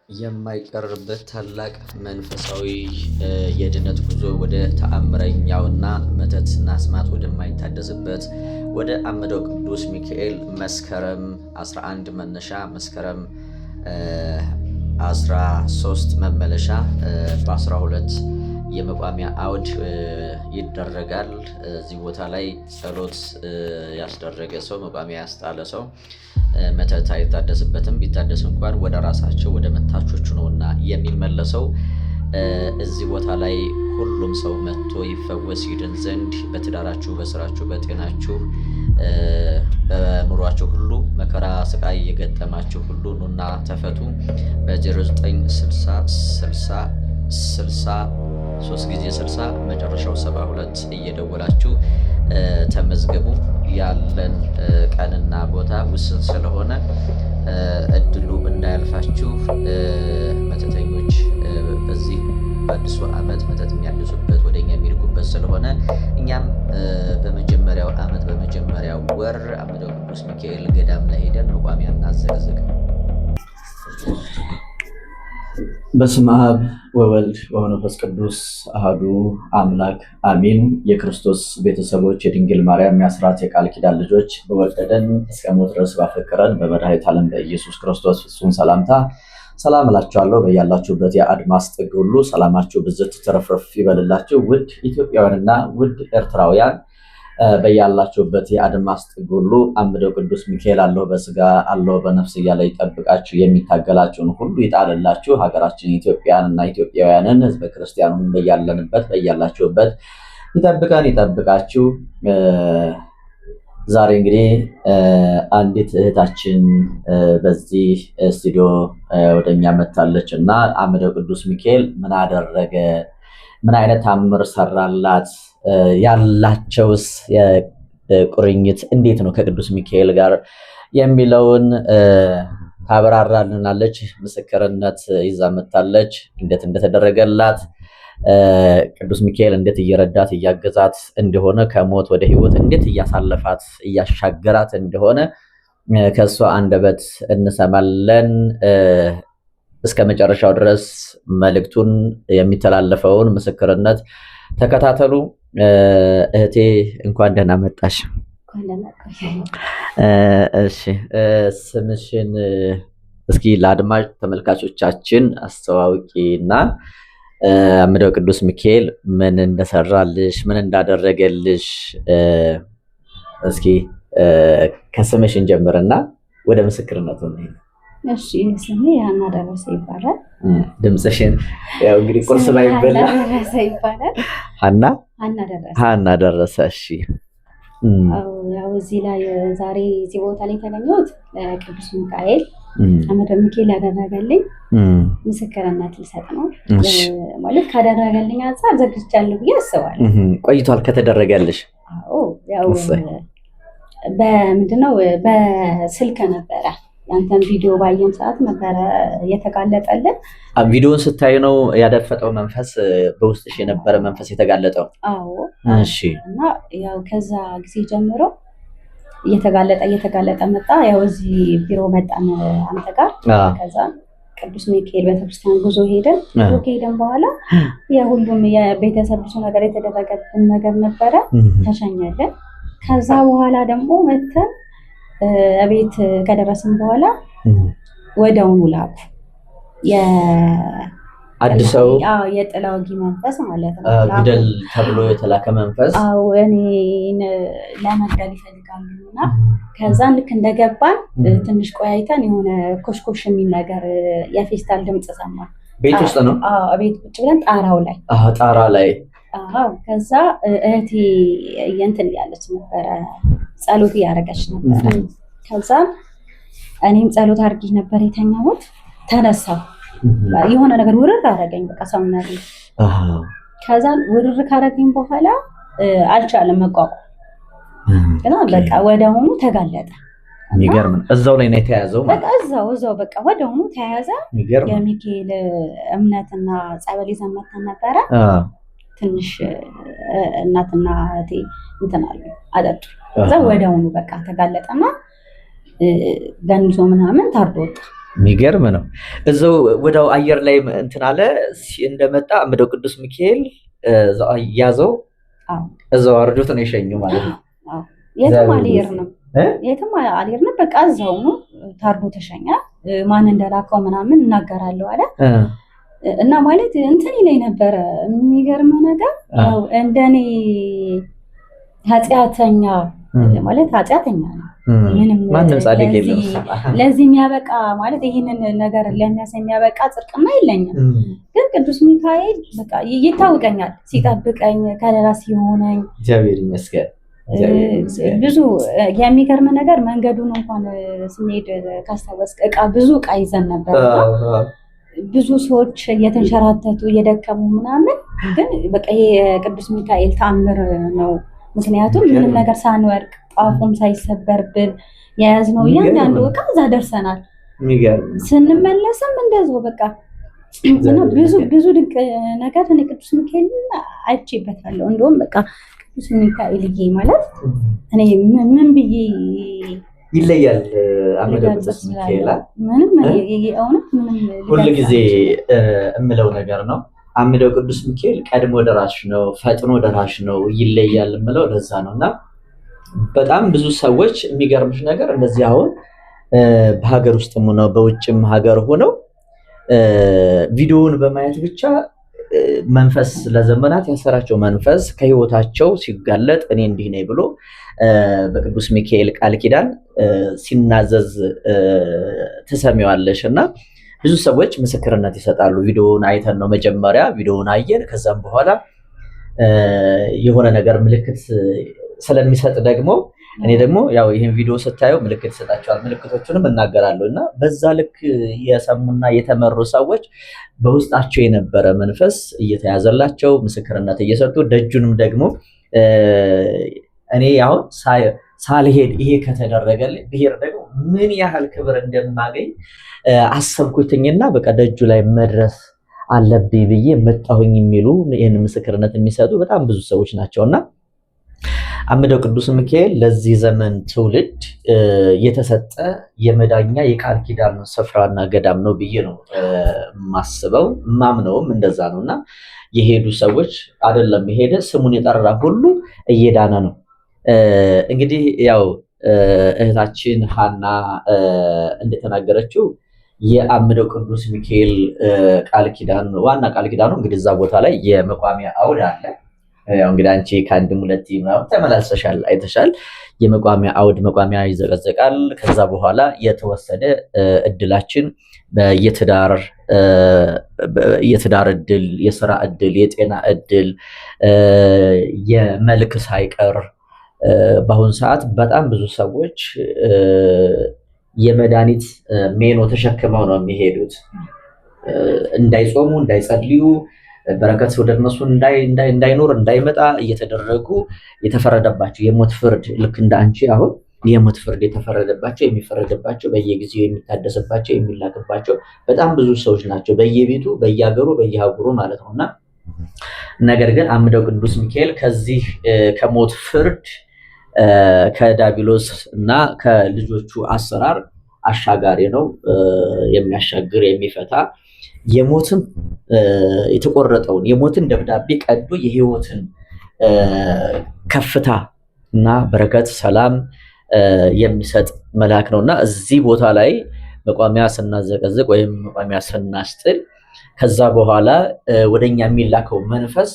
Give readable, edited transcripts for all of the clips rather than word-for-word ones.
የማይቀርበት ታላቅ መንፈሳዊ የድነት ጉዞ ወደ ተአምረኛውና መተትና አስማት ወደማይታደስበት ወደ አምደው ቅዱስ ሚካኤል መስከረም 11 መነሻ መስከረም 13 መመለሻ በ12 የመቋሚያ አውድ ይደረጋል። እዚህ ቦታ ላይ ጸሎት ያስደረገ ሰው መቋሚያ ያስጣለ ሰው መተት አይታደስበትም። ቢታደስ እንኳን ወደ ራሳቸው ወደ መታቾቹ ነውና የሚመለሰው። እዚህ ቦታ ላይ ሁሉም ሰው መጥቶ ይፈወስ ይድን ዘንድ በትዳራችሁ፣ በስራችሁ፣ በጤናችሁ፣ በኑሯችሁ ሁሉ መከራ ስቃይ የገጠማችሁ ሁሉ ኑና ተፈቱ። በ0960 3 ጊዜ 60 መጨረሻው 72 እየደወላችሁ ተመዝገቡ። ያለን ቀንና ቦታ ውስን ስለሆነ እድሉ እንዳያልፋችሁ። መተተኞች በዚህ በአዲሱ ዓመት መተት የሚያድሱበት ወደኛ የሚልኩበት ስለሆነ እኛም በመጀመሪያው ዓመት በመጀመሪያው ወር አምደው ቅዱስ ሚካኤል ገዳም ላይ ሄደን መቋሚያ እናዘግዝግ። በስመ አብ ወወልድ ወመንፈስ ቅዱስ አሐዱ አምላክ አሚን። የክርስቶስ ቤተሰቦች፣ የድንግል ማርያም የአስራት የቃል ኪዳን ልጆች፣ በወደደን እስከ ሞት ድረስ ባፈቀረን በመድኃኒተ ዓለም በኢየሱስ ክርስቶስ ፍጹም ሰላምታ ሰላም እላችኋለሁ። በያላችሁበት የአድማስ ጥግ ሁሉ ሰላማችሁ ብዝት ትረፍረፍ ይበልላችሁ። ውድ ኢትዮጵያውያንና ውድ ኤርትራውያን በያላችሁበት የአድማስ ጥግ ሁሉ አምደው ቅዱስ ሚካኤል አለው በስጋ አለው በነፍስ እያለ ይጠብቃችሁ፣ የሚታገላችሁን ሁሉ ይጣልላችሁ። ሀገራችን ኢትዮጵያን እና ኢትዮጵያውያንን ህዝበ ክርስቲያኑን በያለንበት በያላችሁበት ይጠብቀን ይጠብቃችሁ። ዛሬ እንግዲህ አንዲት እህታችን በዚህ ስቱዲዮ ወደኛ መታለች እና አምደው ቅዱስ ሚካኤል ምን አደረገ፣ ምን አይነት ታምር ሰራላት፣ ያላቸውስ ቁርኝት እንዴት ነው ከቅዱስ ሚካኤል ጋር የሚለውን ታብራራልናለች። ምስክርነት ይዛ መታለች። እንዴት እንደተደረገላት ቅዱስ ሚካኤል እንዴት እየረዳት እያገዛት እንደሆነ ከሞት ወደ ህይወት እንዴት እያሳለፋት እያሻገራት እንደሆነ ከሷ አንደበት እንሰማለን። እስከ መጨረሻው ድረስ መልእክቱን የሚተላለፈውን ምስክርነት ተከታተሉ። እህቴ እንኳን ደህና መጣሽ። እሺ፣ ስምሽን እስኪ ለአድማጭ ተመልካቾቻችን አስተዋውቂና አምደው ቅዱስ ሚካኤል ምን እንደሰራልሽ ምን እንዳደረገልሽ እስኪ ከስምሽን ጀምርና ወደ ምስክርነቱ እንሂድ። እሺ፣ ስሜ ሀና ደረሰ ይባላል። ድምፅሽን ያው እንግዲህ ቁርስ ላይ ይበላ ደረሰ ይባላል። ሀና ደረሰ። እሺ፣ ያው እዚህ ላይ ዛሬ እዚህ ቦታ ላይ የተገኘሁት ቅዱስ ሚካኤል አምደው ሚካኤል ያደረገልኝ ምስክርነት ልሰጥ ነው። ማለት ካደረገልኝ አንፃር ዘግቻለሁ ብዬ አስባለሁ። ቆይቷል ከተደረገልሽ? አዎ፣ ያው በምንድነው በስልክ ነበረ ያንተን ቪዲዮ ባየን ሰዓት ነበረ የተጋለጠልን። ቪዲዮውን ስታይ ነው ያደፈጠው መንፈስ በውስጥሽ የነበረ መንፈስ የተጋለጠው? አዎ። እሺ። እና ያው ከዛ ጊዜ ጀምሮ እየተጋለጠ መጣ። ያው እዚህ ቢሮ መጣን አንተ ጋር። ከዛ ቅዱስ ሚካኤል ቤተክርስቲያን ጉዞ ሄደን ከሄደን በኋላ የሁሉም የቤተሰብ ብዙ ነገር የተደረገብን ነገር ነበረ። ተሸኘለን። ከዛ በኋላ ደግሞ መተን ቤት ከደረስን በኋላ ወዲያውኑ ላኩ። አድሰው የጥላ ወጊ መንፈስ ማለት ነው። ግደል ተብሎ የተላከ መንፈስ። አዎ፣ እኔን ለመግደል ይፈልጋሉና ከዛ ልክ እንደገባን ትንሽ ቆይተን የሆነ ኮሽኮሽ የሚል ነገር የፌስታል ድምፅ ሰማን። ቤት ውስጥ ነው? አዎ፣ ቤት ቁጭ ብለን ጣራው ላይ ጣራ ላይ። አዎ። ከዛ እህቴ እንትን ያለች ነበረ፣ ጸሎት እያደረገች ነበረ። ከዛ እኔም ጸሎት አድርጌ ነበር የተኛሁት። ተነሳሁ። የሆነ ነገር ውርር አደረገኝ፣ በቃ ሰውነቴ። ከዛ ውርር ካደረገኝ በኋላ አልቻለም መቋቋም እና በቃ ወዲያውኑ ተጋለጠ። የሚገርም ነው። እዛው ላይ ነው የተያዘው ማለት በቃ እዛው በቃ ወዲያውኑ ተያዘ። የሚካኤል እምነትና ጸበል ይዘን መተን ነበረ። ትንሽ እናትና እህቴ እንትን አሉ አጠጡ። ከዛ ወዲያውኑ በቃ ተጋለጠና ገንዞ ምናምን ታርዶ ወጣ። የሚገርም ነው። እዛው ወደው አየር ላይ እንትን አለ እንደመጣ አምደው ቅዱስ ሚካኤል ያዘው እዛው አርዶት ነው የሸኘው ማለት ነው። የትም አልሄድንም በቃ እዛው ነው ታርዶ ተሸኘ። ማን እንደላከው ምናምን እናገራለሁ አለ እና ማለት እንትን ይለኝ ነበረ። የሚገርም ነገር እንደኔ ኃጢአተኛ ማለት ኃጢአተኛ ነው። ማንም ጻድቅ የለም። ለዚህ የሚያበቃ ማለት ይህንን ነገር ለሚያሳይ የሚያበቃ ጽድቅና የለኝም። ግን ቅዱስ ሚካኤል በቃ ይታወቀኛል ሲጠብቀኝ ከለላ ሲሆነኝ እግዚአብሔር ይመስገን። ብዙ የሚገርም ነገር መንገዱን እንኳን ስንሄድ ካስታወስክ ብዙ እቃ ይዘን ነበር። ብዙ ሰዎች እየተንሸራተቱ እየደከሙ ምናምን፣ ግን በቃ ይሄ የቅዱስ ሚካኤል ተአምር ነው። ምክንያቱም ምንም ነገር ሳንወርቅ ጧፉም ሳይሰበርብን የያዝነው እያንዳንዱ እቃ እዛ ደርሰናል። ስንመለስም እንደዚሁ በቃ እና ብዙ ድንቅ ነገር እኔ ቅዱስ ሚካኤል አይቼበታለሁ። እንደውም በቃ ቅዱስ ሚካኤልዬ ማለት እኔ ምን ብዬ ይለያል። አምደው ቅዱስ ሚካኤል ሁሉ ጊዜ እምለው ነገር ነው። አምደው ቅዱስ ሚካኤል ቀድሞ ደራሽ ነው፣ ፈጥኖ ደራሽ ነው፣ ይለያል እምለው ለዛ ነው። እና በጣም ብዙ ሰዎች የሚገርምሽ ነገር እንደዚህ አሁን በሀገር ውስጥም ሆነው በውጭም ሀገር ሆነው ቪዲዮውን በማየት ብቻ መንፈስ ለዘመናት ያሰራቸው መንፈስ ከህይወታቸው ሲጋለጥ እኔ እንዲህ ነኝ ብሎ በቅዱስ ሚካኤል ቃል ኪዳን ሲናዘዝ ትሰሚዋለሽ። እና ብዙ ሰዎች ምስክርነት ይሰጣሉ። ቪዲዮውን አይተን ነው መጀመሪያ ቪዲዮውን አየን፣ ከዛም በኋላ የሆነ ነገር ምልክት ስለሚሰጥ ደግሞ እኔ ደግሞ ያው ይሄን ቪዲዮ ስታየው ምልክት ይሰጣቸዋል፣ ምልክቶቹንም እናገራለሁ። እና በዛ ልክ የሰሙና የተመሩ ሰዎች በውስጣቸው የነበረ መንፈስ እየተያዘላቸው ምስክርነት እየሰጡ ደጁንም ደግሞ እኔ አሁን ሳልሄድ ይሄ ከተደረገልኝ ብሄር ደግሞ ምን ያህል ክብር እንደማገኝ አሰብኩትኝና በቃ ደጁ ላይ መድረስ አለብኝ ብዬ መጣሁኝ የሚሉ ይህን ምስክርነት የሚሰጡ በጣም ብዙ ሰዎች ናቸውና አምደው ቅዱስ ሚካኤል ለዚህ ዘመን ትውልድ የተሰጠ የመዳኛ የቃል ኪዳን ስፍራና ገዳም ነው ብዬ ነው ማስበው፣ ማምነውም እንደዛ ነውና የሄዱ ሰዎች አይደለም የሄደ ስሙን የጠራ ሁሉ እየዳነ ነው። እንግዲህ ያው እህታችን ሀና እንደተናገረችው የአምደው ቅዱስ ሚካኤል ቃል ኪዳን ዋና ቃል ኪዳኑ እንግዲህ እዛ ቦታ ላይ የመቋሚያ አውድ አለ። ያው እንግዲህ አንቺ ከአንድም ሁለት ምናምን ተመላልሰሻል፣ አይተሻል። የመቋሚያ አውድ መቋሚያ ይዘቀዘቃል። ከዛ በኋላ የተወሰደ እድላችን የትዳር እድል፣ የስራ እድል፣ የጤና እድል፣ የመልክ ሳይቀር በአሁኑ ሰዓት በጣም ብዙ ሰዎች የመድኃኒት ሜኖ ተሸክመው ነው የሚሄዱት። እንዳይጾሙ፣ እንዳይጸልዩ፣ በረከት ወደ እነሱ እንዳይኖር እንዳይመጣ እየተደረጉ የተፈረደባቸው የሞት ፍርድ ልክ እንደ አንቺ አሁን የሞት ፍርድ የተፈረደባቸው የሚፈረደባቸው በየጊዜው የሚታደስባቸው የሚላክባቸው በጣም ብዙ ሰዎች ናቸው፣ በየቤቱ በየሀገሩ በየሀገሩ ማለት ነውና ነገር ግን አምደው ቅዱስ ሚካኤል ከዚህ ከሞት ፍርድ ከዳቢሎስ እና ከልጆቹ አሰራር አሻጋሪ ነው። የሚያሻግር የሚፈታ የሞትን የተቆረጠውን የሞትን ደብዳቤ ቀዶ የህይወትን ከፍታ እና በረከት ሰላም የሚሰጥ መልአክ ነውና እዚህ ቦታ ላይ መቋሚያ ስናዘቀዝቅ ወይም መቋሚያ ስናስጥል ከዛ በኋላ ወደኛ የሚላከው መንፈስ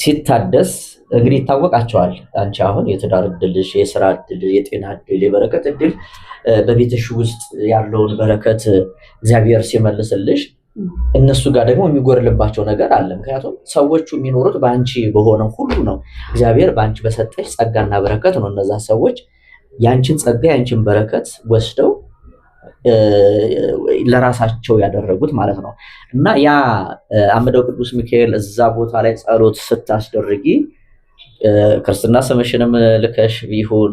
ሲታደስ እንግዲህ ይታወቃቸዋል። አንቺ አሁን የትዳር እድልሽ፣ የስራ እድል፣ የጤና እድል፣ የበረከት እድል በቤትሽ ውስጥ ያለውን በረከት እግዚአብሔር ሲመልስልሽ እነሱ ጋር ደግሞ የሚጎርልባቸው ነገር አለ። ምክንያቱም ሰዎቹ የሚኖሩት በአንቺ በሆነው ሁሉ ነው። እግዚአብሔር በአንቺ በሰጠሽ ጸጋና በረከት ነው። እነዛ ሰዎች ያንቺን ጸጋ ያንቺን በረከት ወስደው ለራሳቸው ያደረጉት ማለት ነው። እና ያ አምደው ቅዱስ ሚካኤል እዛ ቦታ ላይ ጸሎት ስታስደርጊ ክርስትና ስምሽንም ልከሽ ይሁን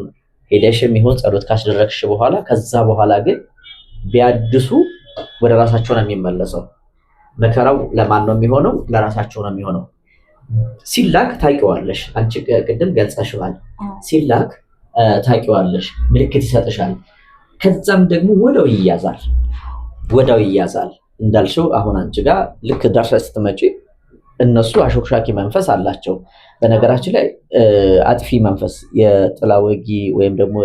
ሄደሽም ይሁን ጸሎት ካስደረግሽ በኋላ ከዛ በኋላ ግን ቢያድሱ ወደ ራሳቸው ነው የሚመለሰው። መከራው ለማን ነው የሚሆነው? ለራሳቸው ነው የሚሆነው። ሲላክ ታውቂዋለሽ። አንቺ ቅድም ገልጸሽዋል። ሲላክ ታውቂዋለሽ፣ ምልክት ይሰጥሻል። ከዛም ደግሞ ወዳው ይያዛል እንዳልሽው አሁን አንቺ ጋር ልክ ደርሰሽ ስትመጪ እነሱ አሾክሻኪ መንፈስ አላቸው። በነገራችን ላይ አጥፊ መንፈስ የጥላ ወጊ ወይም ደግሞ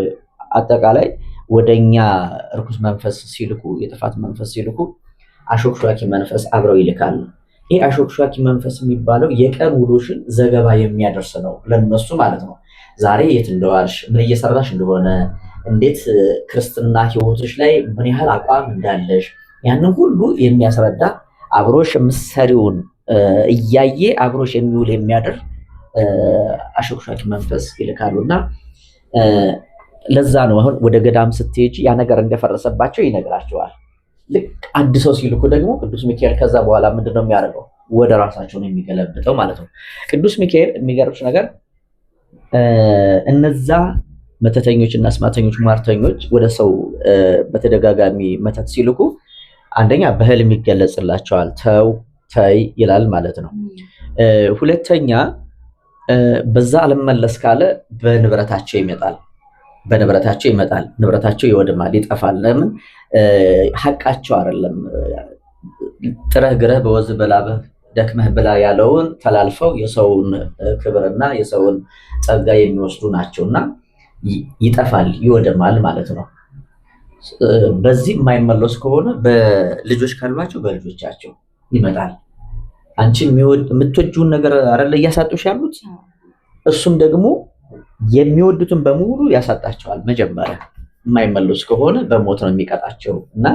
አጠቃላይ ወደኛ እርኩስ መንፈስ ሲልኩ የጥፋት መንፈስ ሲልኩ አሾክሻኪ መንፈስ አብረው ይልካሉ። ይህ አሾክሻኪ መንፈስ የሚባለው የቀን ውሎሽን ዘገባ የሚያደርስ ነው ለነሱ ማለት ነው። ዛሬ የት እንደዋልሽ፣ ምን እየሰራሽ እንደሆነ፣ እንዴት ክርስትና ህይወትሽ ላይ ምን ያህል አቋም እንዳለሽ ያንን ሁሉ የሚያስረዳ አብሮሽ ምሳሌውን እያየ አብሮሽ የሚውል የሚያደር አሾክሻኪ መንፈስ ይልካሉና ለዛ ነው አሁን ወደ ገዳም ስትሄጂ ያ ነገር እንደፈረሰባቸው ይነግራቸዋል። ልክ አድሰው ሲልኩ ደግሞ ቅዱስ ሚካኤል ከዛ በኋላ ምንድነው የሚያደርገው? ወደ ራሳቸው ነው የሚገለብጠው ማለት ነው። ቅዱስ ሚካኤል የሚገርምሽ ነገር እነዛ መተተኞች እና አስማተኞች ሟርተኞች ወደ ሰው በተደጋጋሚ መተት ሲልኩ አንደኛ በህልም ይገለጽላቸዋል። ተው ተይ ይላል ማለት ነው። ሁለተኛ በዛ አልመለስ ካለ በንብረታቸው ይመጣል፣ ንብረታቸው ይወድማል፣ ይጠፋል። ለምን? ሐቃቸው አይደለም። ጥረህ ግረህ በወዝ በላብህ ደክመህ ብላ ያለውን ተላልፈው የሰውን ክብርና የሰውን ጸጋ የሚወስዱ ናቸውና ይጠፋል፣ ይወድማል ማለት ነው። በዚህ የማይመለስ ከሆነ በልጆች ካሏቸው በልጆቻቸው ይመጣል። አንቺ የምትወጂውን ነገር አይደለ እያሳጡሽ ያሉት፣ እሱም ደግሞ የሚወዱትን በሙሉ ያሳጣቸዋል። መጀመሪያ የማይመለስ ከሆነ በሞት ነው የሚቀጣቸው። እና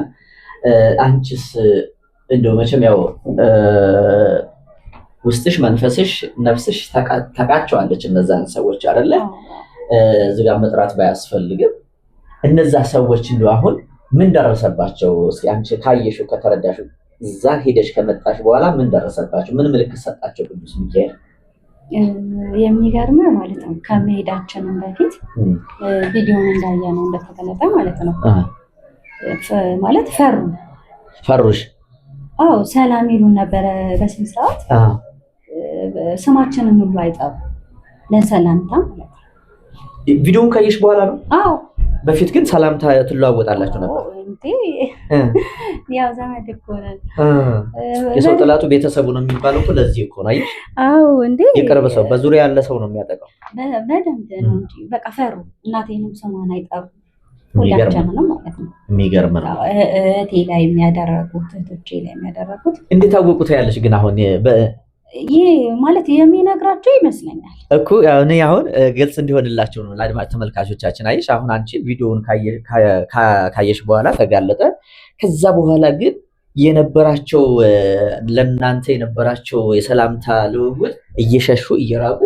አንቺስ እንደው መቼም ያው ውስጥሽ፣ መንፈስሽ፣ ነፍስሽ ታውቃቸዋለች እነዛን ሰዎች አይደለ? እዚህ ጋር መጥራት ባያስፈልግም እነዛ ሰዎች እንደው አሁን ምን ደረሰባቸው? እስኪ አንቺ ካየሽው ከተረዳሽው እዛ ሄደሽ ከመጣሽ በኋላ ምን ደረሰባቸው? ምን ምልክት ሰጣቸው ቅዱስ ሚካኤል? የሚገርም ማለት ነው። ከመሄዳችንም በፊት ቪዲዮን እንዳያነው እንደተገለጠ ማለት ነው ማለት ፈሩሽ። አዎ ሰላም ይሉን ነበረ በስንት ሰዓት ስማችንን ሁሉ አይጠሩ ለሰላምታ ማለት ነው። ቪዲዮውን ካየሽ በኋላ ነው? አዎ በፊት ግን ሰላምታ ትለዋወጣላችሁ ነበር እንዴ? ያው ዘመድ እኮ ነን። የሰው ጠላቱ ቤተሰቡ ነው የሚባለው እኮ ለዚህ እኮ ነው። አየሽ? አዎ እንዴ የቅርብ ሰው በዙሪያ ያለ ሰው ነው የሚያጠቃው። በደንብ ነው እንጂ በቃ ፈሩ። እናቴንም ስሟን አይጠሩ ሁላችንንም ማለት ነው። የሚገርም ነው። እህቴ ላይ የሚያደረጉት እህቶቼ ላይ የሚያደረጉት እንዴት አወቁት ያለሽ ግን አሁን ይህ ማለት የሚነግራቸው ይመስለኛል እኮ እኔ አሁን ግልጽ እንዲሆንላቸው ነው ለአድማጭ ተመልካቾቻችን። አየሽ አሁን አንቺ ቪዲዮውን ካየሽ በኋላ ተጋለጠ። ከዛ በኋላ ግን የነበራቸው ለእናንተ የነበራቸው የሰላምታ ልውውጥ እየሸሹ እየራቁ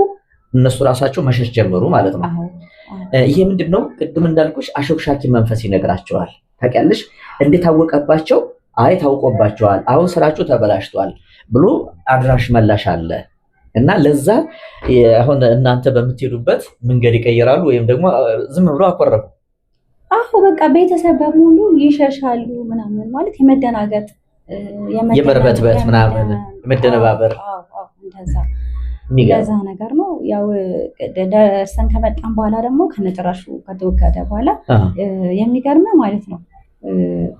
እነሱ ራሳቸው መሸሽ ጀመሩ ማለት ነው። ይሄ ምንድን ነው? ቅድም እንዳልኩሽ አሾክሻኪ መንፈስ ይነግራቸዋል። ታውቂያለሽ? እንዴት ታወቀባቸው? አይ ታውቆባቸዋል፣ አሁን ስራቸው ተበላሽቷል ብሎ አድራሽ መላሽ አለ እና ለዛ አሁን እናንተ በምትሄዱበት መንገድ ይቀይራሉ ወይም ደግሞ ዝም ብሎ አቆረቡ። አሁ በቃ ቤተሰብ በሙሉ ይሸሻሉ ምናምን ማለት የመደናገጥ የመርበትበት ምናምን የመደነባበር እንደዛ ነገር ነው። ያው ደርሰን ከመጣን በኋላ ደግሞ ከነጭራሹ ከተወገደ በኋላ የሚገርም ማለት ነው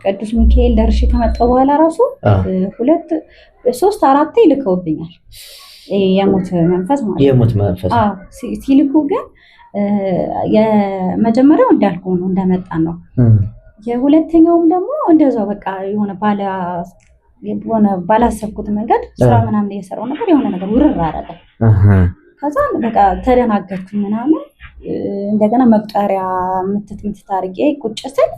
ቅዱስ ሚካኤል ደርሼ ከመጣሁ በኋላ ራሱ 2 3 4 ይልከውብኛል የሞት መንፈስ ማለት ነው። የሞት መንፈስ ሲልኩ ግን የመጀመሪያው እንዳልኩ ነው እንደመጣን ነው። የሁለተኛውም ደግሞ እንደዛው በቃ የሆነ ባላሰብኩት መንገድ ስራ ምናምን እየሰራው ነበር። የሆነ ነገር ውርር አደረገ። ከዛ በቃ ተደናገጥኩኝ ምናምን። እንደገና መቁጠሪያ ምትት አድርጌ ቁጭ ስል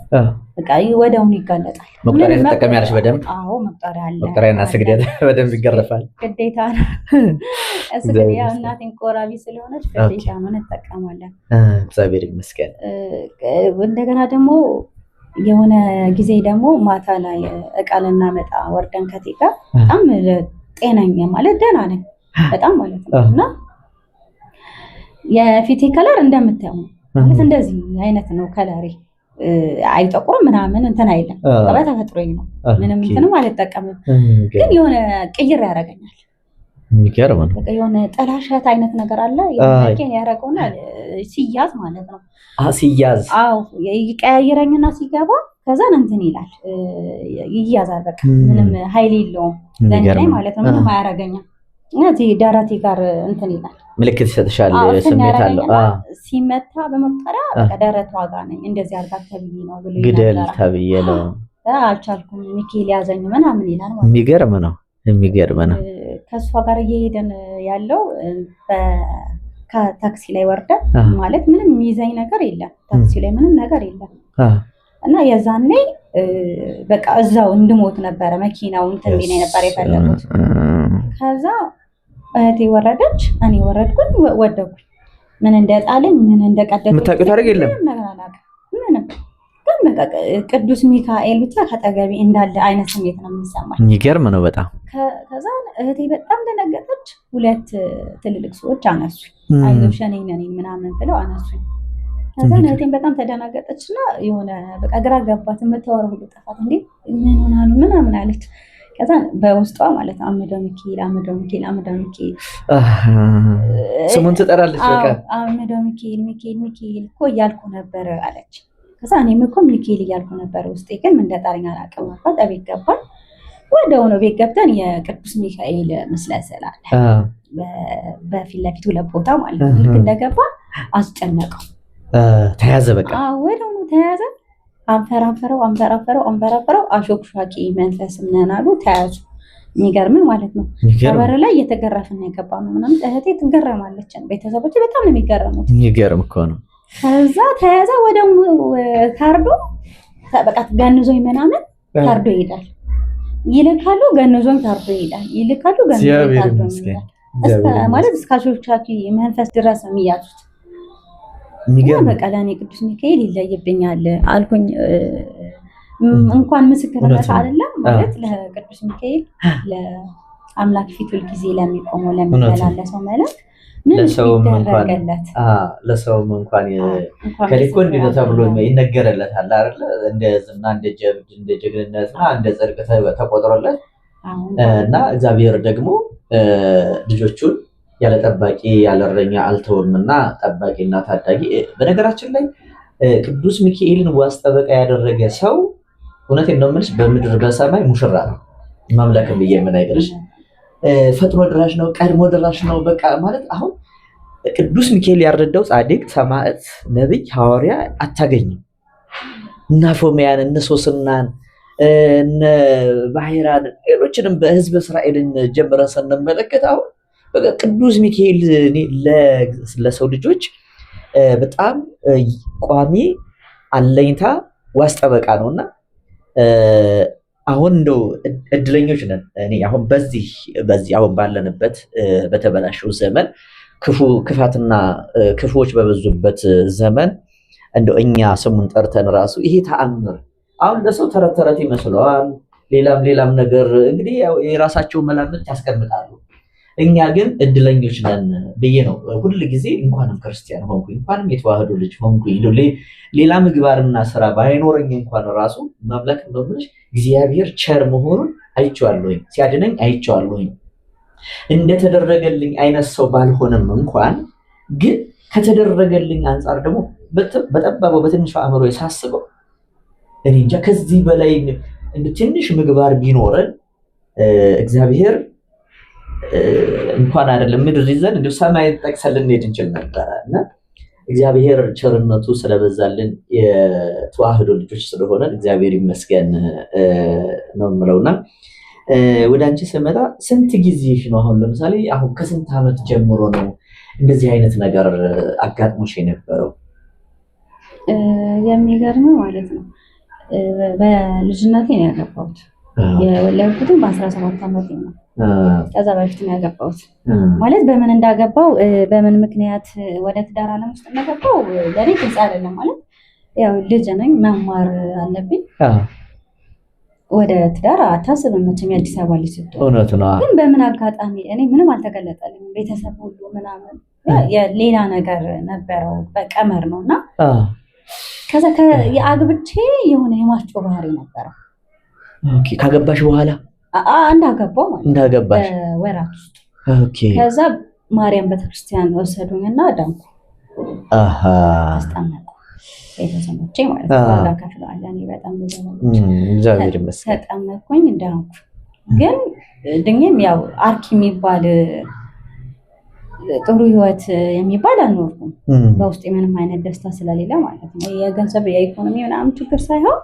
በቃ ወዲያውኑ ይጋለጣል። መቁጠሪያ ተጠቀሚያለሽ በደንብ? አዎ መቁጠሪያ አለ። መቁጠሪያና ስግደት በደንብ ይገረፋል። ግዴታ ነው። ስግደት ያው እናቴን ቆራቢ ስለሆነች ግዴታ ነው እንጠቀማለን። እግዚአብሔር ይመስገን። እንደገና ደግሞ የሆነ ጊዜ ደግሞ ማታ ላይ እቃ ልናመጣ ወርደን ከቴጋ በጣም ጤነኛ ማለት ደህና ነኝ በጣም ማለት ነው። እና የፊቴ ከለር እንደምታየው ማለት እንደዚህ አይነት ነው ከለሬ። አይጠቁርም ምናምን እንትን አይልም። በተፈጥሮኝ ነው ምንም እንትንም አልጠቀምም። ግን የሆነ ቅይር ያደርገኛል የሚገርም ነው። በቃ የሆነ ጠላሸት አይነት ነገር አለ የመኪን ያደረገውና ሲያዝ ማለት ነው። ሲያዝ አዎ ይቀያይረኝና ሲገባ ከዛን እንትን ይላል ይያዛል። በቃ ምንም ኃይል የለውም ለኔ ማለት ነው። ምንም አያረገኝም። እዚህ ደረቴ ጋር እንትን ይላል ምልክት ይሰጥሻል። ስሜት አለው። ሲመታ በመቁጠሪያ በቃ ደረቷ ጋር ነኝ እንደዚህ አርጋ ተብዬ ነው ብሎ ግደል ተብዬ ነው አልቻልኩም ሚካኤል ያዘኝ ምናምን ይላል ማለት ነው። የሚገርም ነው። የሚገርም ነው። ከእሷ ጋር እየሄደን ያለው ከታክሲ ላይ ወርደን ማለት ምንም የሚይዘኝ ነገር የለም። ታክሲ ላይ ምንም ነገር የለም እና የዛኔ በቃ እዛው እንድሞት ነበረ መኪናው እንትን ቢኔ ነበር የፈለጉት። ከዛ እህቴ ወረደች፣ እኔ ወረድኩኝ፣ ወደኩኝ። ምን እንደጣለኝ ምን እንደቀደደኝ የምታውቂው ታሪክ የለም። ምንም ግን በቃ ቅዱስ ሚካኤል ብቻ ከጠገቤ እንዳለ አይነት ስሜት ነው የሚሰማኝ። የሚገርም ነው በጣም። ከዛ እህቴ በጣም ደነገጠች። ሁለት ትልልቅ ሰዎች አነሱኝ፣ አይዞሽ እኔ ነኝ ምናምን ብለው አነሱኝ። ከዛ እህቴን በጣም ተደናገጠችና የሆነ በቃ ግራ ገባት። የምታወራው ሁሉ ጠፋት። እንዴ ምን ሆና ነው ምናምን አለች። ከዛ በውስጧ ማለት አምደ ሚካኤል አምደ ሚካኤል አምደ ሚካኤል ስሙን ትጠራለች። በቃ አምደ ሚካኤል ሚካኤል ሚካኤል እኮ እያልኩ ነበር አለች። ከዛ እኔም እኮ ሚካኤል እያልኩ ነበር፣ ውስጤ ግን ምን እንደጠራኝ አላውቅም አልኳት። ቤት ገባን። ወዲያው ነው ቤት ገብተን የቅዱስ ሚካኤል ምስለ ስዕል አለ በፊት ለፊቱ ለቦታ ማለት ነው። ልክ እንደገባ አስጨነቀው። ተያዘ። በቃ ወዲያው ነው ተያዘ። አንፈራፈረው አሾክሿቂ መንፈስ ምናምን አሉ። ተያዙ። የሚገርም ማለት ነው። ከበር ላይ እየተገረፍን የገባ ነው ምናምን። እህቴ ትገረማለች፣ ቤተሰቦች በጣም ነው የሚገረሙት። የሚገርም እኮ ነው። ከዛ ተያዘ። ወዲያው ታርዶ በቃ ገንዞኝ ምናምን ታርዶ ይሄዳል። ይልካሉ፣ ገንዞኝ ታርዶ ይሄዳል። ይልካሉ፣ ገንዞኝ ታርዶ ይሄዳል። ማለት እስከ አሾክሿቂ መንፈስ ድረስ ነው የሚያዙት። በቃ ለእኔ ቅዱስ ሚካኤል ይለይብኛል አልኩኝ። እንኳን ምስክርነት አይደለም ማለት ለቅዱስ ሚካኤል ለአምላክ ፊት ሁልጊዜ ለሚቆመው ለሚመላለሰው መልአክ ለሰውም እንኳን ከሊኮ እንዲህ ተብሎ ይነገርለታል አይደለ? እንደ ዝና እንደ ጀብድ እንደ ጀግንነት እንደ ጽድቅ ተቆጥሮለት እና እግዚአብሔር ደግሞ ልጆቹን ያለ ጠባቂ ያለ እረኛ አልተውምና ጠባቂና ታዳጊ። በነገራችን ላይ ቅዱስ ሚካኤልን ዋስ ጠበቃ ያደረገ ሰው እውነቴን ነው የምልሽ በምድር በሰማይ ሙሽራ ነው። ማምላክም ብዬ የምነግርሽ ፈጥኖ ድራሽ ነው፣ ቀድሞ ድራሽ ነው። በቃ ማለት አሁን ቅዱስ ሚካኤል ያረዳው ጻድቅ፣ ሰማዕት፣ ነብይ፣ ሐዋርያ አታገኝም። እነ ፎሚያን እነ ሶስናን እነ ባሕራን ሌሎችንም በህዝብ እስራኤልን ጀምረን ስንመለከት አሁን በቃ ቅዱስ ሚካኤል ለሰው ልጆች በጣም ቋሚ አለኝታ ዋስ ጠበቃ ነውና አሁን እንደው እድለኞች ነን። እኔ አሁን በዚህ አሁን ባለንበት በተበላሸው ዘመን ክፋትና ክፉዎች በበዙበት ዘመን እንደው እኛ ስሙን ጠርተን ራሱ ይሄ ተአምር አሁን ለሰው ተረት ተረት ይመስለዋል። ሌላም ነገር እንግዲህ የራሳቸው መላምት ያስቀምጣሉ። እኛ ግን እድለኞች ነን ብዬ ነው ሁል ጊዜ እንኳንም ክርስቲያን ሆንኩኝ እንኳንም የተዋህዶ ልጅ ሆንኩኝ ሌላ ምግባርና ስራ ባይኖረኝ እንኳን ራሱ ማምላክ እንደምልሽ እግዚአብሔር ቸር መሆኑን አይቼዋለሁኝ፣ ሲያድነኝ አይቼዋለሁኝ። እንደተደረገልኝ አይነት ሰው ባልሆንም እንኳን ግን ከተደረገልኝ አንጻር ደግሞ በጠባበው በትንሹ አእምሮ ሳስበው እኔ እንጃ ከዚህ በላይ እንደ ትንሽ ምግባር ቢኖረን እግዚአብሔር እንኳን አይደለም ምድር ይዘን እንደው ሰማይ ጠቅሰን ልንሄድ እንችል ነበረ እና እግዚአብሔር ቸርነቱ ስለበዛልን የተዋህዶ ልጆች ስለሆነ እግዚአብሔር ይመስገን ነው የምለውና ወደ አንቺ ስመጣ ስንት ጊዜሽ ነው? አሁን ለምሳሌ አሁን ከስንት ዓመት ጀምሮ ነው እንደዚህ አይነት ነገር አጋጥሞሽ የነበረው? የሚገርመው ማለት ነው በልጅነቴ ነው ያገባሁት። የወለድኩትም በ17 ዓመቴ ነው። ከዛ በፊት ነው ያገባሁት። ማለት በምን እንዳገባው በምን ምክንያት ወደ ትዳር ዓለም ውስጥ እንደገባው ለኔ ግልጽ አይደለም። ማለት ያው ልጅ ነኝ፣ መማር አለብኝ። ወደ ትዳር አታስብም መቼም የአዲስ አበባ ልጅ ስትሆን። እውነት ነው። ግን በምን አጋጣሚ እኔ ምንም አልተገለጠልኝም። ቤተሰብ ሁሉ ምናምን ሌላ ነገር ነበረው በቀመር ነውና ከዛ የአግብቼ የሆነ የማስጮ ባህሪ ነበረው። ኦኬ ካገባሽ በኋላ እንዳገባው ማለት እንዳገባሽ በወራት ውስጥ ከዛ ማርያም ቤተክርስቲያን ወሰዱኝና ዳንኩ። አስጠመቁ ቤተሰቦቼ ማለት ነው። ዋጋ ከፍለዋል። እኔ በጣም እግዚአብሔር ይመስገን ተጠመቅኩኝ፣ ዳንኩ። ግን ድኜም ያው አርኪ የሚባል ጥሩ ህይወት የሚባል አልኖርኩም። በውስጥ ምንም አይነት ደስታ ስለሌለ ማለት ነው። የገንዘብ የኢኮኖሚ ምናምን ችግር ሳይሆን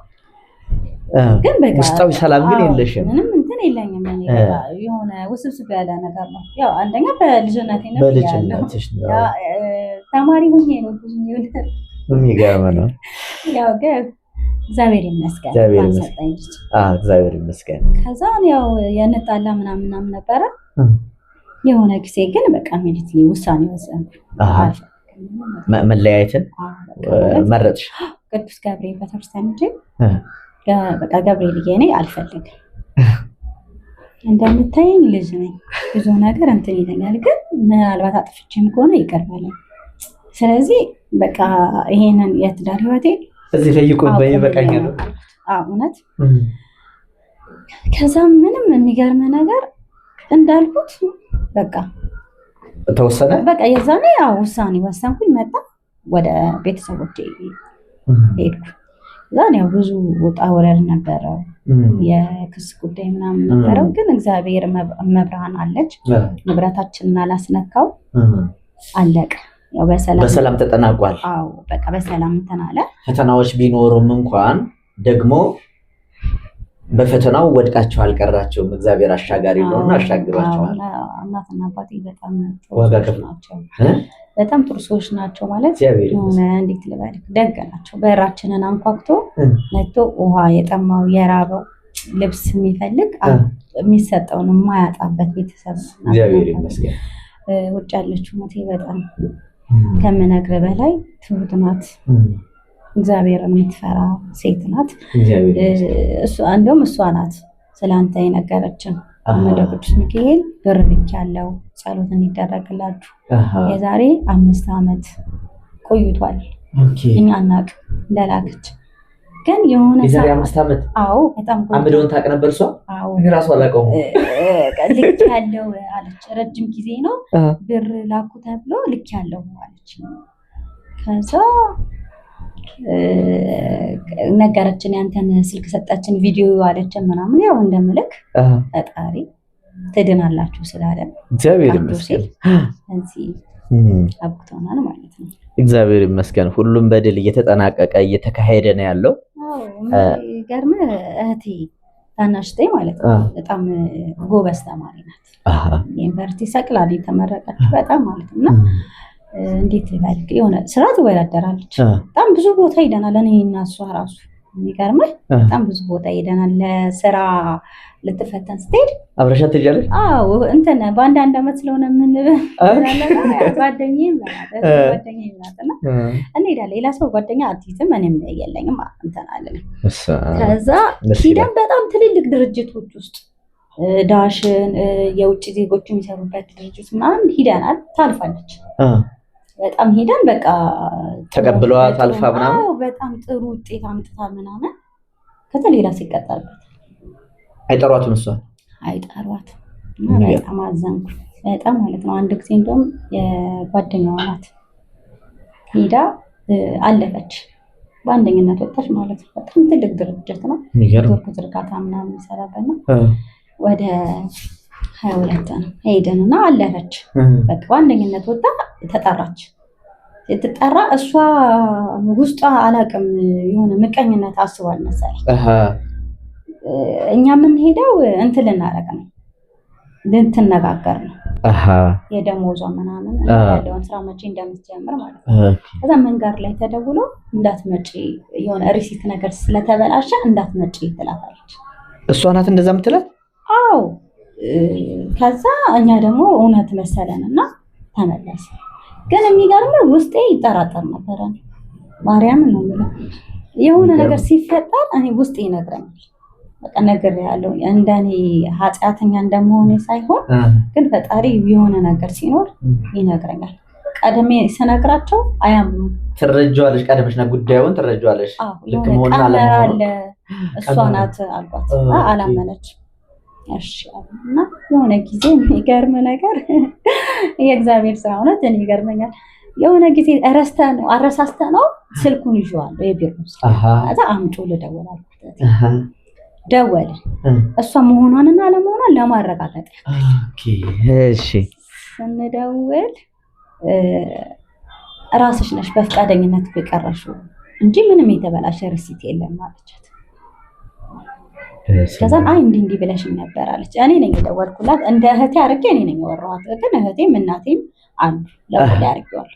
ግን በቃ ውስጣዊ ሰላም ግን የለሽም። ምንም እንትን የለኝም። እኔ በቃ የሆነ ውስብስብ ያለ ነገር ነው። ያው አንደኛ በልጅነቴ ነው ያለው ተማሪ ሆኜ ነው ብዙ የሚገርም ነው። ያው ግን እግዚአብሔር ይመስገን ሰጠኝ ልጅ። እግዚአብሔር ይመስገን። ከዛ ያው የንጣላ ምናምን ነበረ። የሆነ ጊዜ ግን በቃ ሚሊት ውሳኔ ወሰንኩ። መለያየትን መረጥሽ? ቅዱስ ገብርኤል ቤተክርስቲያን እንጂ በቃ ገብርኤል እኔ አልፈልግም። እንደምታየኝ ልጅ ነኝ፣ ብዙ ነገር እንትን ይለኛል። ግን ምናልባት አጥፍቼም ከሆነ ይቅር በለኝ። ስለዚህ በቃ ይሄንን የትዳር ህይወቴ እዚህ ላይ ይቆይ በቃኛል። እውነት። ከዛ ምንም የሚገርም ነገር እንዳልኩት በቃ ተወሰነ። በቃ የዛኔ ያው ውሳኔ ወሰንኩኝ። መጣ ወደ ቤተሰቦቼ ሄድኩ። ዛኔ ያው ብዙ ውጣ ውረድ ነበረው፣ የክስ ጉዳይ ምናምን ነበረው። ግን እግዚአብሔር መብርሃን አለች፣ ንብረታችንን አላስነካው፣ አለቀ። ያው በሰላም ተጠናቋል። አዎ በቃ በሰላም እንትን አለ። ፈተናዎች ቢኖሩም እንኳን ደግሞ በፈተናው ወድቃቸው አልቀራቸውም። እግዚአብሔር አሻጋሪ ነውና አሻግሯቸዋል። እናትና አባቴ በጣም ዋጋ ከፍለዋል። በጣም ጥሩ ሰዎች ናቸው። ማለት እንዴት ልበልህ፣ ደግ ናቸው። በራችንን አንኳኩቶ መጥቶ ውሃ የጠማው የራበው ልብስ የሚፈልግ የሚሰጠውን የማያጣበት ቤተሰብ ነው። እግዚአብሔር ይመስገን። ውጭ ያለችው ሞቴ በጣም ከምነግርህ በላይ ትሁት ናት። እግዚአብሔርን የምትፈራ ሴት ናት። እንደውም እሷ ናት ስለአንተ የነገረችን። ወደ ቅዱስ ሚካኤል ብር ልኬያለሁ ጸሎት እንዲደረግላችሁ የዛሬ 5 ዓመት ቆይቷል። እኛ አናውቅም እንደላከች። ግን የሆነ የዛሬ 5 ዓመት አዎ በጣም አምዶን ታውቅ ነበር እሷ። አዎ ራሱ አላውቀውም። ልኬያለሁ አለች። ረጅም ጊዜ ነው ብር ላኩ ተብሎ ልኬያለሁ አለች። ከዛ ነገረችን፣ ያንተን ስልክ ሰጣችን፣ ቪዲዮ አለችን ምናምን። ያው እንደምልክ ፈጣሪ ትድናላችሁ ስላለ እግዚአብሔር ይመስገን እዚህ አብቅቶናል ማለት ነው። እግዚአብሔር ይመስገን። ሁሉም በድል እየተጠናቀቀ እየተካሄደ ነው ያለው። ገርመ እህቴ ታናሽቴ ማለት ነው በጣም ጎበዝ ተማሪ ናት። ዩኒቨርሲቲ ሰቅላ ተመረቀች በጣም ማለት ነው። እንዴት ልበልክ የሆነ ስራ ትወዳደራለች። በጣም ብዙ ቦታ ሄደናል። እኔ እና እሷ ራሱ የሚገርምህ በጣም ብዙ ቦታ ሄደናል። ለስራ ልትፈተን ስትሄድ አብረሻት ትሄጃለሽ? አዎ እንትን በአንዳንድ ዓመት ስለሆነ ምን ጓደኛዬ ናትና እንሄዳለን። ሌላ ሰው ጓደኛ አትይዝም፣ እኔም የለኝም እንትን አለን። ከዛ ሂደን በጣም ትልልቅ ድርጅቶች ውስጥ ዳሽን፣ የውጭ ዜጎች የሚሰሩበት ድርጅት ምናምን ሂደናል። ታልፋለች በጣም ሄደን በቃ ተቀብለዋት አልፋ ምናምን በጣም ጥሩ ውጤት አምጥታ ምናምን ከዛ ሌላ ሲቀጠልበት አይጠሯትም። እሷን አይጠሯትም። በጣም አዘንኩ በጣም ማለት ነው። አንድ ጊዜ እንደውም የጓደኛዋ ናት ሄዳ አለፈች፣ በአንደኝነት ወጣች ማለት ነው። በጣም ትልቅ ድርጅት ነው፣ ኔትወርክ ዝርጋታ ምናምን የሚሰራበት ነው። ወደ 22 ነው ሄደን እና አለፈች። በቃ በአንደኝነት ወጣ ተጠራች። ስትጠራ እሷ ውስጧ አላውቅም የሆነ ምቀኝነት አስቧል መሰለኝ። እኛ የምንሄደው እንትን ልናደርግ ነው፣ ልንትነጋገር ነው የደሞዟ ምናምን ያለውን ስራ መቼ እንደምትጀምር ማለት ነው። ከዛ መንገድ ላይ ተደውሎ እንዳትመጪ የሆነ ሪሲት ነገር ስለተበላሸ እንዳትመጪ ትላታለች። እሷ ናት እንደዛ የምትላት? አዎ። ከዛ እኛ ደግሞ እውነት መሰለን እና ተመለሰ። ግን የሚገርመው ውስጤ ይጠራጠር ነበረ። ማርያምን ነው የምለው የሆነ ነገር ሲፈጠር እኔ ውስጤ ይነግረኛል። በቃ ነገር ያለው እንደኔ ኃጢአተኛ እንደመሆኔ ሳይሆን ግን ፈጣሪ የሆነ ነገር ሲኖር ይነግረኛል። ቀደሜ ስነግራቸው አያምኑም። ትረጃዋለሽ፣ ቀደመሽና ጉዳዩን ትረጃዋለሽ። ልክ መሆን አለ እሷ ናት አልኳት። አላመነች። እሺ እና የሆነ ጊዜ የሚገርም ነገር የእግዚአብሔር ስራ እውነት እኔ ይገርመኛል። የሆነ ጊዜ አረሳስተ ነው ስልኩን ይዤዋለሁ የቢሮ ከዛ አምጪ ልደውል አልኩት። ደወለ እሷ መሆኗንና አለመሆኗን ለማረጋገጥ እሺ ስንደውል ራስሽ ነሽ በፍቃደኝነት የቀረሽው እንጂ ምንም የተበላሸ ሪሲት የለም አለቻት። ከዛ አይ እንዲህ ብለሽኝ ነበር አለች። እኔ ነኝ የደወልኩላት እንደ እህቴ አድርጌ እኔ ነኝ ያወራኋት። ግን እህቴም እናቴም አንዱ ለወላ ያርገዋል።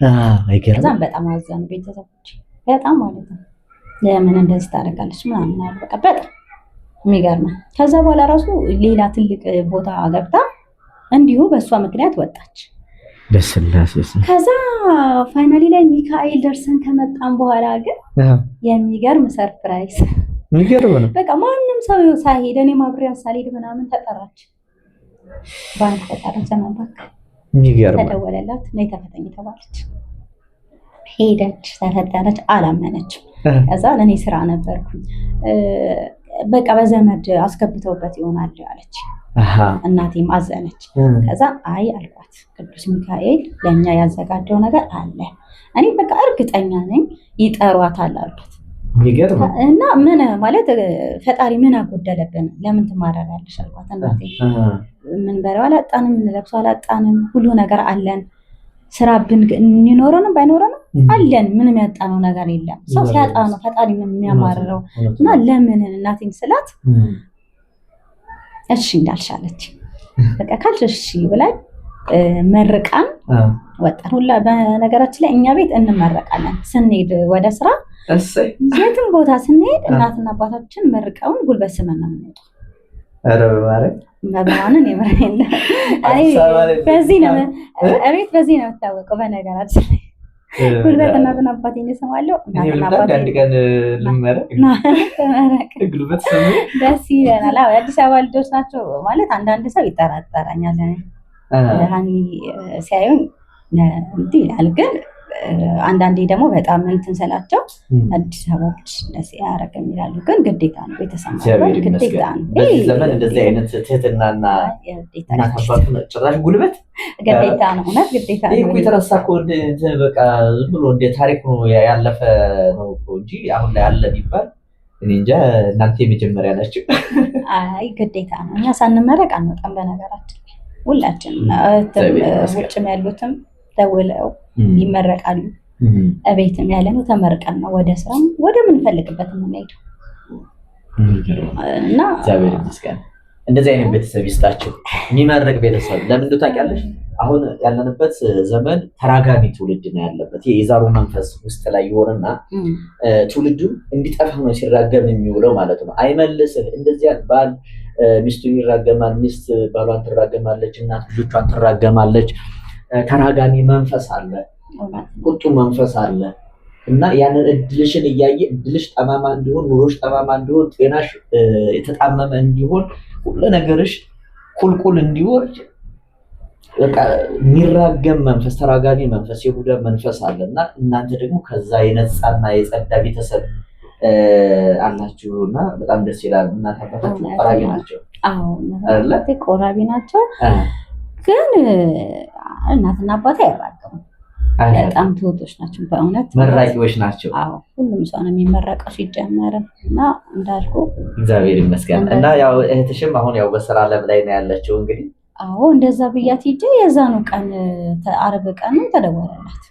ከዛም በጣም አዘኑ ቤተሰቦች በጣም ማለት ነው። ለምን እንደዚህ ታደርጋለች ምናምን አለ። በቃ በጣም የሚገርም። ከዛ በኋላ ራሱ ሌላ ትልቅ ቦታ ገብታ እንዲሁ በእሷ ምክንያት ወጣች። በስላሴ ከዛ ፋይናሊ ላይ ሚካኤል ደርሰን ከመጣን በኋላ ግን የሚገርም ሰርፕራይዝ የሚገርም ነው። በቃ ማንም ሰው ሳይሄድ እኔ ማብሪያ ሳልሄድ ምናምን ተጠራች። ባንክ ተጠራች። ባንክ የሚገርም ተደወለላት። ነይ ተፈተኝ ተባለች። ሄደች፣ ተፈተነች። አላመነችም። ከዛ ለኔ ስራ ነበርኩኝ በቃ በዘመድ አስገብተውበት ይሆናል አለች። እናቴም አዘነች። ከዛ አይ አልኳት ቅዱስ ሚካኤል ለኛ ያዘጋጀው ነገር አለ፣ እኔ በቃ እርግጠኛ ነኝ ይጠሯታል አልኳት። እና ምን ማለት ፈጣሪ ምን አጎደለብን ለምን ትማረራለሽ አልኳት። እናቴ ምን በለው አላጣንም፣ ምን ለብሶ አላጣንም፣ ሁሉ ነገር አለን። ስራ እንኖረንም ባይኖረንም አለን፣ ምንም ያጣነው ነገር የለም። ሰው ሲያጣ ነው ፈጣሪ የሚያማርረው። እና ለምን እናቴን ስላት እሺ እንዳልሻለች በቃ ካልሽ እሺ ብላኝ መርቃን ወጣን። ሁላ በነገራችን ላይ እኛ ቤት እንመረቃለን ስንሄድ ወደ ስራ የትም ቦታ ስንሄድ እናትና አባታችን መርቀውን ጉልበት ስመን ነው የምንወጣው። መብራንን የምሬን በዚህ ነው እቤት በዚህ ነው የምታወቀው። በነገራችን ላይ ጉልበት እናትና አባቴን እሰማለሁ። እናትና አባቴ አንድ ቀን ልመረቅ ጉልበት ስሙ ደስ ይለናል። አዎ የአዲስ አበባ ልጆች ናቸው ማለት አንዳንድ ሰው ይጠራጠራኛል። ሀኒ ሲያዩን እንዲህ ይላል። ግን አንዳንዴ ደግሞ በጣም እንትን ስላቸው አዲስ አበባዎች እንደዚህ ያረገም ይላሉ። ግን ግዴታ ነው ቤተሰብ ግዴታ ነው። በዚህ ዘመን እንደዚህ አይነት ትህትናና እናት አባቱ ጭራሽ ጉልበት ግዴታ ነው። እውነት ግዴታ ነው። ይሄ የተረሳ እኮ በቃ ዝም ብሎ እንደ ታሪክ ነው ያለፈ ነው እኮ እንጂ አሁን ላይ አለ ቢባል እኔ እንጃ። እናንተ የመጀመሪያ ናችሁ። አይ ግዴታ ነው። እኛ ሳንመረቅ አንወጣም። በነገራችን ሁላችንም ውጭም ያሉትም ደውለው ይመረቃሉ። እቤትም ያለነው ተመርቀን ነው ወደ ስራም ወደ ምንፈልግበት የምንሄደው። እና እግዚአብሔር ይመስገን እንደዚህ አይነት ቤተሰብ ይስጣችሁ። የሚመረቅ ቤተሰብ ለምን እንደው ታውቂያለሽ፣ አሁን ያለንበት ዘመን ተራጋሚ ትውልድ ነው ያለበት። ይሄ የዛሩ መንፈስ ውስጥ ላይ ይሆንና ትውልዱ እንዲጠፋ ነው ሲራገም የሚውለው ማለት ነው። አይመልስህ እንደዚያ ባል ሚስቱን ይራገማል፣ ሚስት ባሏን ትራገማለች፣ እናት ልጆቿን ትራገማለች። ተራጋሚ መንፈስ አለ፣ ቁጡ መንፈስ አለ እና ያንን እድልሽን እያየ እድልሽ ጠማማ እንዲሆን፣ ኑሮሽ ጠማማ እንዲሆን፣ ጤናሽ የተጣመመ እንዲሆን፣ ሁሉ ነገርሽ ቁልቁል እንዲወርድ በቃ የሚራገም መንፈስ፣ ተራጋሚ መንፈስ፣ የቡዳ መንፈስ አለ እና እናንተ ደግሞ ከዛ የነጻና የጸዳ ቤተሰብ አላችሁ እና በጣም ደስ ይላል። እናት አባታችሁ ቆራቢ ናቸው? አዎ እናቴ ቆራቢ ናቸው። ግን እናትና አባቴ አይራገሙ፣ በጣም ትሁቶች ናቸው። በእውነት መራቂዎች ናቸው። አዎ ሁሉም ሰው ነው የሚመረቀው ሲጀመር እና እንዳልኩ እግዚአብሔር ይመስገን። እና ያው እህትሽም አሁን ያው በስራ ዓለም ላይ ነው ያለችው እንግዲህ። አዎ እንደዛ ብያት ሂጄ የዛኑ ቀን ዓርብ ቀን ተደወለላት።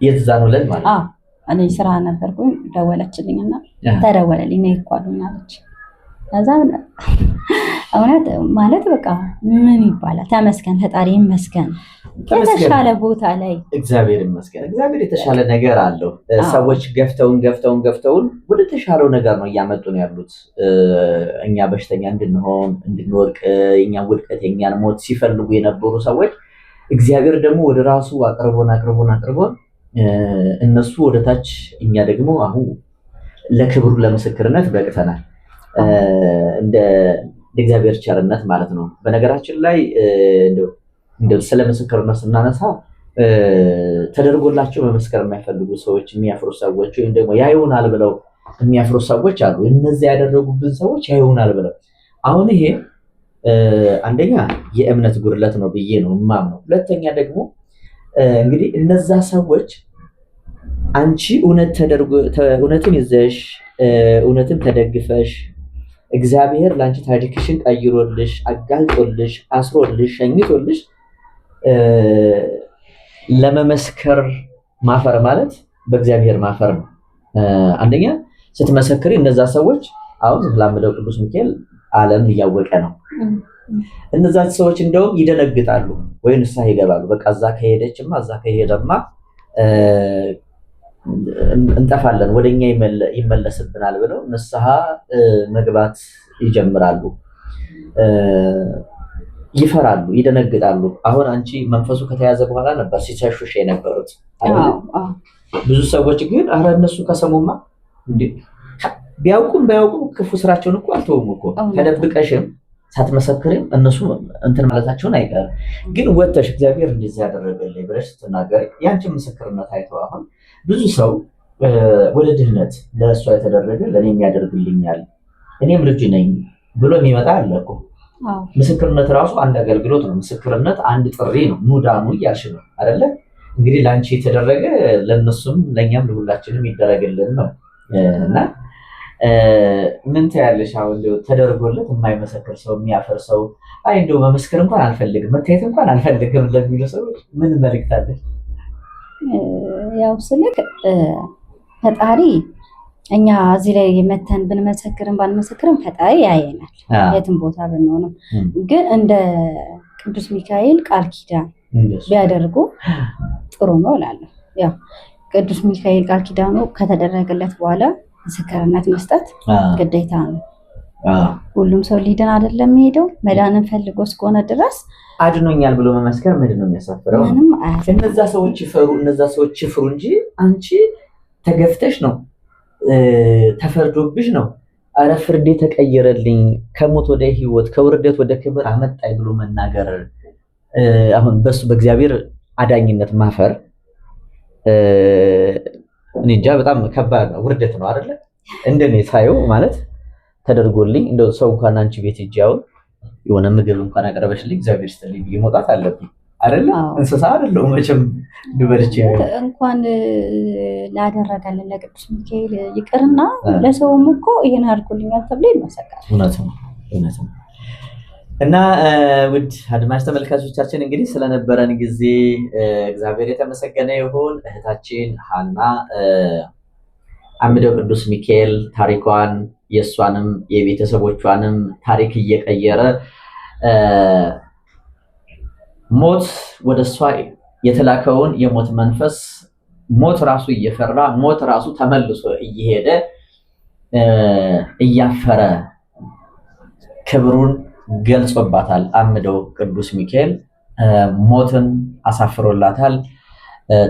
የዛኑ ዕለት ማለት አዎ እኔ ስራ ነበርኩኝ። ደወለችልኝና ተደወለልኝ ነው ይኳሉኝ አለች። ከዛ እውነት ማለት በቃ ምን ይባላል፣ ተመስገን ፈጣሪ ይመስገን። የተሻለ ቦታ ላይ እግዚአብሔር ይመስገን። እግዚአብሔር የተሻለ ነገር አለው። ሰዎች ገፍተውን ወደ ተሻለው ነገር ነው እያመጡ ነው ያሉት። እኛ በሽተኛ እንድንሆን እንድንወድቅ፣ የኛን ውድቀት የኛን ሞት ሲፈልጉ የነበሩ ሰዎች እግዚአብሔር ደግሞ ወደ ራሱ አቅርቦን እነሱ ወደታች፣ እኛ ደግሞ አሁን ለክብሩ ለምስክርነት በቅተናል። እንደ እግዚአብሔር ቸርነት ማለት ነው። በነገራችን ላይ እንደው ስለ ምስክርነት ስናነሳ ተደርጎላቸው መመስከር የማይፈልጉ ሰዎች፣ የሚያፍሩ ሰዎች ወይም ደግሞ ያዩናል ብለው የሚያፍሩ ሰዎች አሉ። እነዚህ ያደረጉብን ሰዎች ያዩናል ብለው አሁን ይሄ አንደኛ የእምነት ጉድለት ነው ብዬ ነው የማምነው። ሁለተኛ ደግሞ እንግዲህ እነዛ ሰዎች አንቺ እውነትን ይዘሽ እውነትን ተደግፈሽ እግዚአብሔር ለአንቺ ታሪክሽን ቀይሮልሽ አጋልጦልሽ አስሮልሽ ሸኝቶልሽ ለመመስከር ማፈር ማለት በእግዚአብሔር ማፈር ነው። አንደኛ ስትመሰክሪ እነዛ ሰዎች አሁን ላምደው ቅዱስ ሚካኤል ዓለም እያወቀ ነው። እነዛ ሰዎች እንደውም ይደነግጣሉ ወይ ንስሐ ይገባሉ። በቃ እዛ ከሄደችማ እዛ ከሄደማ እንጠፋለን ወደኛ ይመለስብናል ብለው ንስሐ መግባት ይጀምራሉ። ይፈራሉ፣ ይደነግጣሉ። አሁን አንቺ መንፈሱ ከተያዘ በኋላ ነበር ሲሸሹሽ የነበሩት። ብዙ ሰዎች ግን አረ እነሱ ከሰሙማ ቢያውቁም ባያውቁም ክፉ ስራቸውን እኮ አልተውም እኮ ተደብቀሽም ሳትመሰክሪም እነሱ እንትን ማለታቸውን አይቀርም። ግን ወተሽ እግዚአብሔር እንደዚህ ያደረገልኝ ብለሽ ስትናገር ያንቺን ምስክርነት አይተው አሁን ብዙ ሰው ወደ ድህነት ለእሷ የተደረገ ለእኔም ያደርግልኛል እኔም ልጅ ነኝ ብሎ የሚመጣ አለ እኮ። ምስክርነት ራሱ አንድ አገልግሎት ነው። ምስክርነት አንድ ጥሪ ነው። ኑዳኑ እያልሽ ነው አይደለ? እንግዲህ ለአንቺ የተደረገ ለእነሱም ለእኛም ለሁላችንም ይደረግልን ነው እና ምን ትያለሽ? አሁን ተደርጎለት የማይመሰክር ሰው የሚያፈር ሰው አይ እንደው መመስከር እንኳን አልፈልግም መታየት እንኳን አልፈልግም ለሚሉ ሰዎች ምን መልእክት አለሽ? ያው ስልክ ፈጣሪ እኛ እዚህ ላይ መተን ብንመሰክርም ባንመሰክርም ፈጣሪ ያየናል የትም ቦታ ብንሆንም። ግን እንደ ቅዱስ ሚካኤል ቃል ኪዳን ቢያደርጉ ጥሩ ነው እላለሁ። ያው ቅዱስ ሚካኤል ቃል ኪዳኑ ከተደረገለት በኋላ ምስክርነት መስጠት ግዴታ ነው። ሁሉም ሰው ሊድን አይደለም የሚሄደው። መዳንን ፈልጎ እስከሆነ ድረስ አድኖኛል ብሎ መመስከር ምንድን ነው የሚያሳፍረው? እነዛ ሰዎች ይፍሩ እንጂ አንቺ ተገፍተሽ ነው ተፈርዶብሽ ነው አረ ፍርዴ ተቀየረልኝ ከሞት ወደ ህይወት ከውርደት ወደ ክብር አመጣኝ ብሎ መናገር አሁን በሱ በእግዚአብሔር አዳኝነት ማፈር እኔ እንጃ በጣም ከባድ ነው፣ ውርደት ነው አይደለ? እንደኔ ሳየው ማለት ተደርጎልኝ እንደው ሰው እንኳን አንቺ ቤት ሂጂው የሆነ ምግብ እንኳን አቀረበሽልኝ እግዚአብሔር ይስጥልኝ ብዬ መውጣት አለብኝ አይደለ? እንስሳ አይደለም መቼም ድበርቼ እንኳን ላደረጋልን ለቅዱስ ሚካኤል ይቅርና ለሰውም እኮ ይሄን አድርጎልኛል ተብሎ ይመሰከራል። እውነት ነው። እና ውድ አድማጭ ተመልካቾቻችን እንግዲህ ስለነበረን ጊዜ እግዚአብሔር የተመሰገነ ይሁን። እህታችን ሀና አምደው ቅዱስ ሚካኤል ታሪኳን የእሷንም የቤተሰቦቿንም ታሪክ እየቀየረ ሞት ወደ እሷ የተላከውን የሞት መንፈስ ሞት ራሱ እየፈራ ሞት ራሱ ተመልሶ እየሄደ እያፈረ ክብሩን ገልጾባታል። አምደው ቅዱስ ሚካኤል ሞትን አሳፍሮላታል፣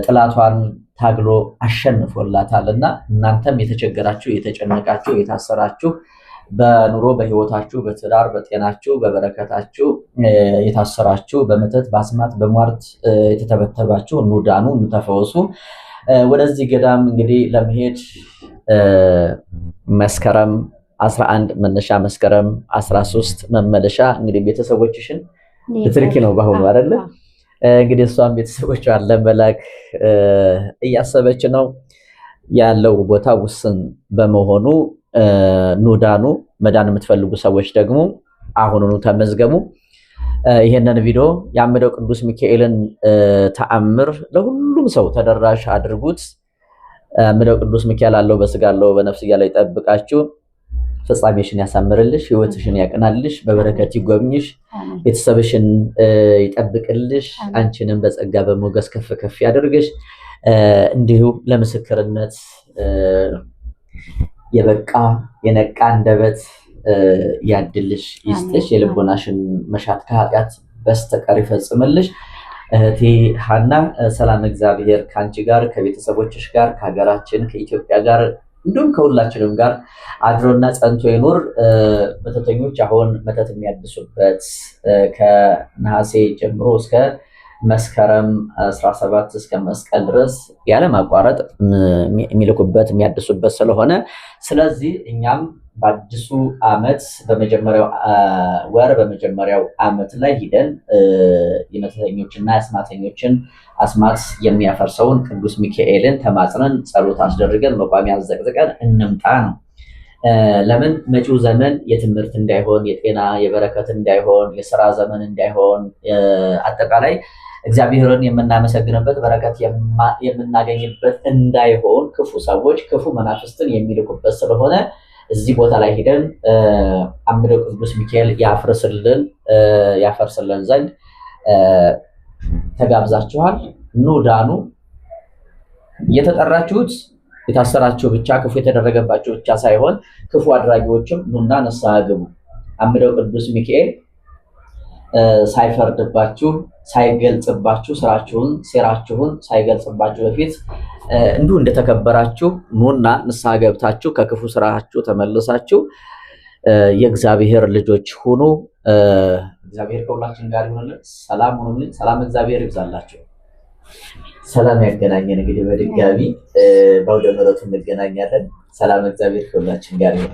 ጥላቷን ታግሎ አሸንፎላታል። እና እናንተም የተቸገራችሁ፣ የተጨነቃችሁ፣ የታሰራችሁ በኑሮ በህይወታችሁ፣ በትዳር፣ በጤናችሁ፣ በበረከታችሁ የታሰራችሁ፣ በመተት በአስማት በሟርት የተተበተባችሁ ኑዳኑ እንተፈወሱ። ወደዚህ ገዳም እንግዲህ ለመሄድ መስከረም 11 መነሻ መስከረም 13 መመለሻ እንግዲህ ቤተሰቦችሽን ልትልኪ ነው በአሁኑ አይደለ? እንግዲህ እሷም ቤተሰቦቿን ለመላክ እያሰበች ነው። ያለው ቦታ ውስን በመሆኑ ኑዳኑ መዳን የምትፈልጉ ሰዎች ደግሞ አሁኑኑ ተመዝገቡ። ይሄንን ቪዲዮ የአምደው ቅዱስ ሚካኤልን ተአምር ለሁሉም ሰው ተደራሽ አድርጉት። አምደው ቅዱስ ሚካኤል አለው በስጋ አለው በነፍስ እያለ ይጠብቃችሁ፣ ፍጻሜሽን ያሳምርልሽ፣ ህይወትሽን ያቅናልሽ፣ በበረከት ይጎብኝሽ፣ ቤተሰብሽን ይጠብቅልሽ፣ አንቺንም በጸጋ በሞገስ ከፍ ከፍ ያደርግሽ። እንዲሁ ለምስክርነት የበቃ የነቃ አንደበት ያድልሽ ይስጥሽ፣ የልቦናሽን መሻት ከኃጢአት በስተቀር ይፈጽምልሽ። እህቴ ሀና ሰላም እግዚአብሔር ከአንቺ ጋር ከቤተሰቦችሽ ጋር ከሀገራችን ከኢትዮጵያ ጋር እንዲሁም ከሁላችንም ጋር አድሮና ጸንቶ ይኑር። መተተኞች አሁን መተት የሚያድሱበት ከነሐሴ ጀምሮ እስከ መስከረም 17 እስከ መስቀል ድረስ ያለማቋረጥ የሚልኩበት የሚያድሱበት ስለሆነ ስለዚህ እኛም በአዲሱ ዓመት በመጀመሪያው ወር በመጀመሪያው ዓመት ላይ ሂደን የመተተኞችና የአስማተኞችን አስማት የሚያፈርሰውን ቅዱስ ሚካኤልን ተማጽነን ጸሎት አስደርገን መቋሚያ አዘቅዝቀን እንምጣ ነው። ለምን መጪው ዘመን የትምህርት እንዳይሆን፣ የጤና የበረከት እንዳይሆን፣ የስራ ዘመን እንዳይሆን፣ አጠቃላይ እግዚአብሔርን የምናመሰግንበት በረከት የምናገኝበት እንዳይሆን ክፉ ሰዎች ክፉ መናፍስትን የሚልኩበት ስለሆነ እዚህ ቦታ ላይ ሄደን አምደው ቅዱስ ሚካኤል ያፈርስልን ዘንድ ተጋብዛችኋል። ኑ ዳኑ። የተጠራችሁት የታሰራችሁ ብቻ ክፉ የተደረገባችሁ ብቻ ሳይሆን ክፉ አድራጊዎችም ኑና ንስሐ ግቡ። አምደው ቅዱስ ሚካኤል ሳይፈርድባችሁ ሳይገልጽባችሁ ስራችሁን ሴራችሁን ሳይገልጽባችሁ በፊት እንዲሁ እንደተከበራችሁ ኑና ንስሐ ገብታችሁ ከክፉ ስራችሁ ተመልሳችሁ የእግዚአብሔር ልጆች ሁኑ። እግዚአብሔር ከሁላችን ጋር ይሁንልን። ሰላም ሁኑልን። ሰላም እግዚአብሔር ይብዛላችሁ። ሰላም ያገናኘን። እንግዲህ በድጋሚ በአውደ ምሕረቱ እንገናኛለን። ሰላም እግዚአብሔር ከሁላችን ጋር ይሁን።